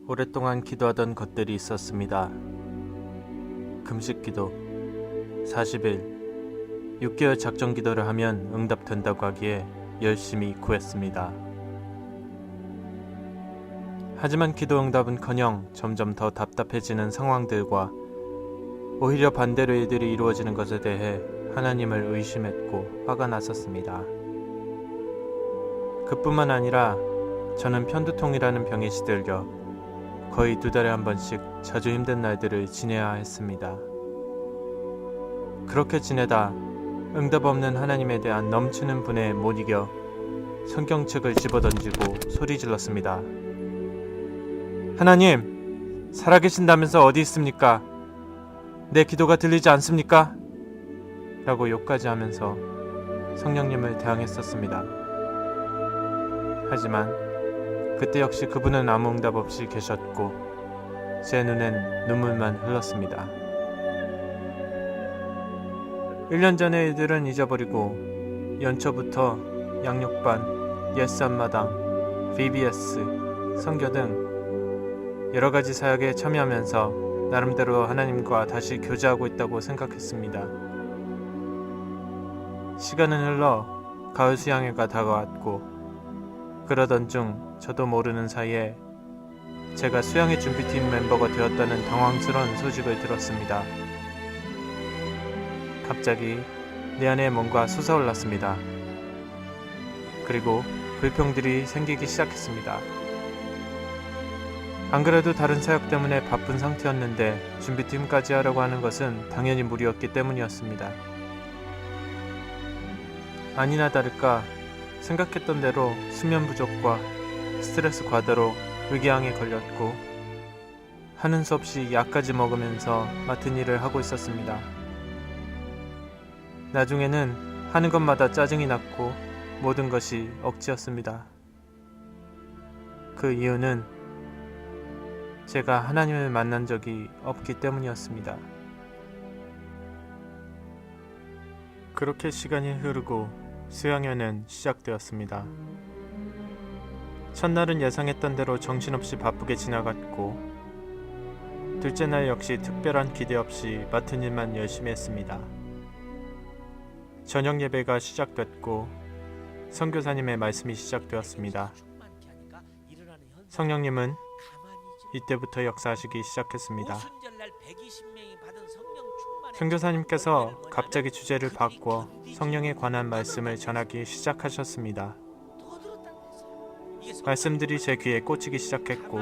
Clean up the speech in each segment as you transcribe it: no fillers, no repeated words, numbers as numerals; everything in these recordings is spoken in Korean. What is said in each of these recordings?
오랫동안 기도하던 것들이 있었습니다. 금식 기도, 40일, 6개월 작정 기도를 하면 응답된다고 하기에 열심히 구했습니다. 하지만 기도 응답은커녕 점점 더 답답해지는 상황들과 오히려 반대로 일들이 이루어지는 것에 대해 하나님을 의심했고 화가 났었습니다. 그뿐만 아니라 저는 편두통이라는 병에 시들려 거의 2달에 한 번씩 자주 힘든 날들을 지내야 했습니다. 그렇게 지내다 응답 없는 하나님에 대한 넘치는 분에 못 이겨 성경책을 집어던지고 소리 질렀습니다. 하나님, 살아계신다면서 어디 있습니까? 내 기도가 들리지 않습니까? 라고 욕까지 하면서 성령님을 대항했었습니다. 하지만 그때 역시 그분은 아무 응답 없이 계셨고 제 눈엔 눈물만 흘렀습니다. 1년 전의 일들은 잊어버리고 연초부터 양육반, 예스한마당, VBS, 선교 등 여러가지 사역에 참여하면서 나름대로 하나님과 다시 교제하고 있다고 생각했습니다. 시간은 흘러 가을 수양회가 다가왔고 그러던 중 저도 모르는 사이에 제가 수양회 준비팀 멤버가 되었다는 당황스러운 소식을 들었습니다. 갑자기 내 안에 뭔가 솟아올랐습니다. 그리고 불평들이 생기기 시작했습니다. 안 그래도 다른 사역 때문에 바쁜 상태였는데 준비팀까지 하려고 하는 것은 당연히 무리였기 때문이었습니다. 아니나 다를까 생각했던 대로 수면 부족과 스트레스 과다로 위궤양에 걸렸고 하는 수 없이 약까지 먹으면서 맡은 일을 하고 있었습니다. 나중에는 하는 것마다 짜증이 났고 모든 것이 억지였습니다. 그 이유는 제가 하나님을 만난 적이 없기 때문이었습니다. 그렇게 시간이 흐르고 수양회는 시작되었습니다. 첫날은 예상했던 대로 정신없이 바쁘게 지나갔고 둘째 날 역시 특별한 기대 없이 맡은 일만 열심히 했습니다. 저녁 예배가 시작됐고 선교사님의 말씀이 시작되었습니다. 성령님은 이때부터 역사하시기 시작했습니다. 선교사님께서 갑자기 주제를 바꿔 성령에 관한 말씀을 전하기 시작하셨습니다. 말씀들이 제 귀에 꽂히기 시작했고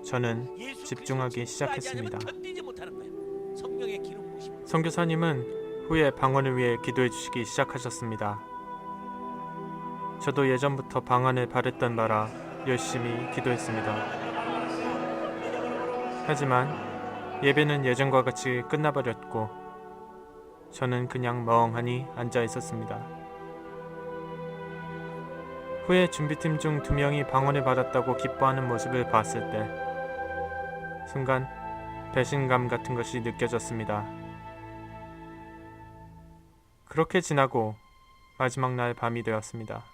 저는 집중하기 시작했습니다. 선교사님은 후에 방언을 위해 기도해 주시기 시작하셨습니다. 저도 예전부터 방언을 바랬던 바라 열심히 기도했습니다. 하지만 예배는 예전과 같이 끝나버렸고 저는 그냥 멍하니 앉아 있었습니다. 후에 준비팀 중 2명이 방언을 받았다고 기뻐하는 모습을 봤을 때 순간 배신감 같은 것이 느껴졌습니다. 그렇게 지나고 마지막 날 밤이 되었습니다.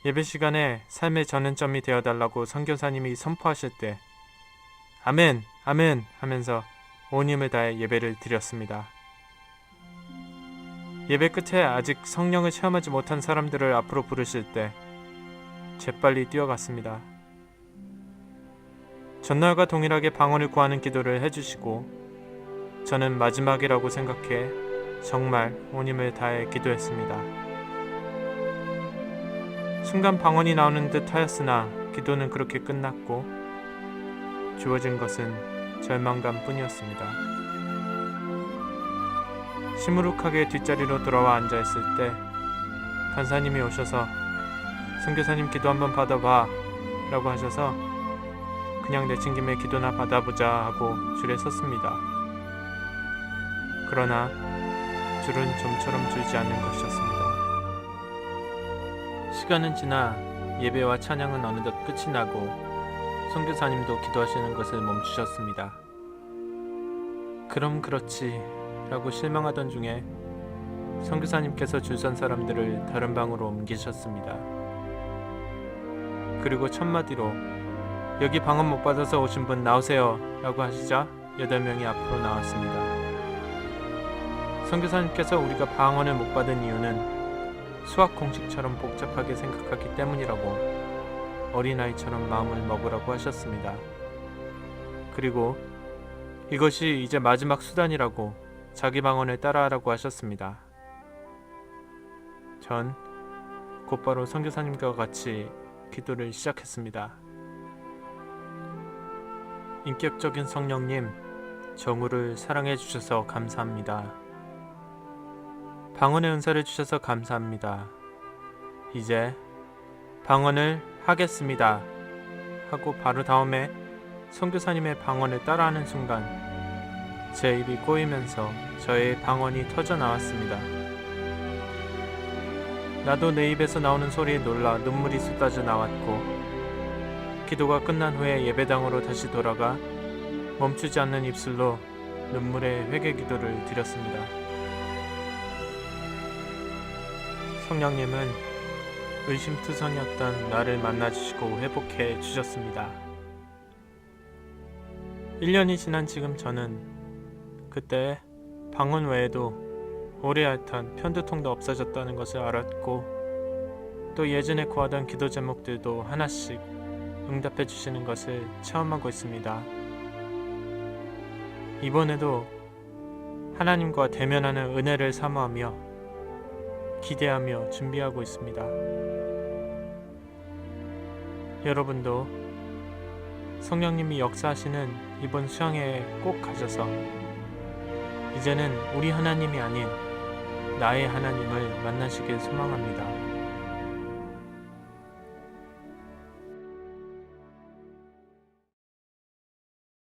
예배 시간에 삶의 전환점이 되어달라고 선교사님이 선포하실 때 아멘, 아멘 하면서 온 힘을 다해 예배를 드렸습니다. 예배 끝에 아직 성령을 체험하지 못한 사람들을 앞으로 부르실 때 재빨리 뛰어갔습니다. 전날과 동일하게 방언을 구하는 기도를 해주시고 저는 마지막이라고 생각해 정말 온 힘을 다해 기도했습니다. 순간 방언이 나오는 듯 하였으나 기도는 그렇게 끝났고 주어진 것은 절망감 뿐이었습니다. 시무룩하게 뒷자리로 돌아와 앉아있을 때 간사님이 오셔서 선교사님 기도 한번 받아봐 라고 하셔서 그냥 내친 김에 기도나 받아보자 하고 줄에 섰습니다. 그러나 줄은 좀처럼 줄지 않는 것이었습니다. 시간은 지나 예배와 찬양은 어느덧 끝이 나고 선교사님도 기도하시는 것을 멈추셨습니다. 그럼 그렇지 라고 실망하던 중에 선교사님께서 줄선 사람들을 다른 방으로 옮기셨습니다. 그리고 첫마디로 여기 방은 못 받아서 오신 분 나오세요 라고 하시자 8명이 앞으로 나왔습니다. 선교사님께서 우리가 방언을 못 받은 이유는 수학 공식처럼 복잡하게 생각하기 때문이라고 어린아이처럼 마음을 먹으라고 하셨습니다. 그리고 이것이 이제 마지막 수단이라고 자기 방언을 따라하라고 하셨습니다. 전 곧바로 선교사님과 같이 기도를 시작했습니다. 인격적인 성령님, 정우를 사랑해 주셔서 감사합니다. 방언의 은사를 주셔서 감사합니다. 이제 방언을 하겠습니다 하고 바로 다음에 선교사님의 방언을 따라하는 순간 제 입이 꼬이면서 저의 방언이 터져 나왔습니다. 나도 내 입에서 나오는 소리에 놀라 눈물이 쏟아져 나왔고 기도가 끝난 후에 예배당으로 다시 돌아가 멈추지 않는 입술로 눈물의 회개 기도를 드렸습니다. 성령님은 의심투성이었던 나를 만나주시고 회복해 주셨습니다. 1년이 지난 지금 저는 그때 방언 외에도 오래 앓던 편두통도 없어졌다는 것을 알았고 또 예전에 구하던 기도 제목들도 하나씩 응답해 주시는 것을 체험하고 있습니다. 이번에도 하나님과 대면하는 은혜를 사모하며 기대하며 준비하고 있습니다. 여러분도 성령님이 역사하시는 이번 수양회에 꼭 가셔서 이제는 우리 하나님이 아닌 나의 하나님을 만나시길 소망합니다.